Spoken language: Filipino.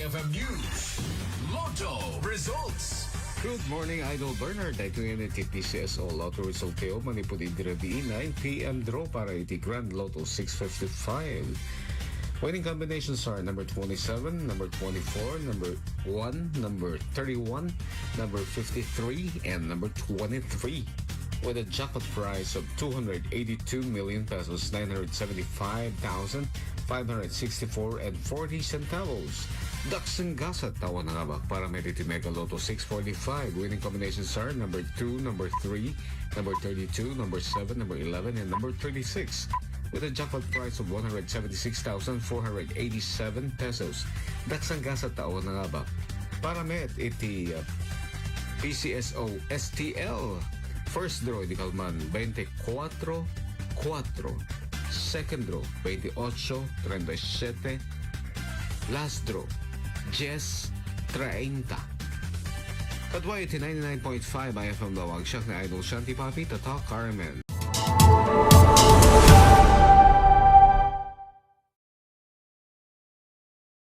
IFM News. Lotto results. Good morning, Idol Bernard. Ito yung PCSO Lotto result kayo. Manipod idirabi 9 p.m. draw para iti Grand Lotto 655. Winning combinations are number 27, number 24, number 1, number 31, number 53, and number 23. With a jackpot prize of 282 million pesos, 975,564 and 40 centavos. 𝐑𝐄𝐒𝐒 tawa na nga ba para Meriti Mega Lotto 645. Winning combinations are number 2, number 3, number 32, number 7, number 11, and number 36. With a jackpot price of 176,487 pesos. 𝐑𝐄𝐒𝐒 tawa na nga ba para Met iti PCSO STL. First draw, di kalman, 24-4. Second draw, 28-37. Last draw, 10-30. Kadwa iti 99.5 IFM Lawag siya na Idol Shanti Papi, Tatak Carmen.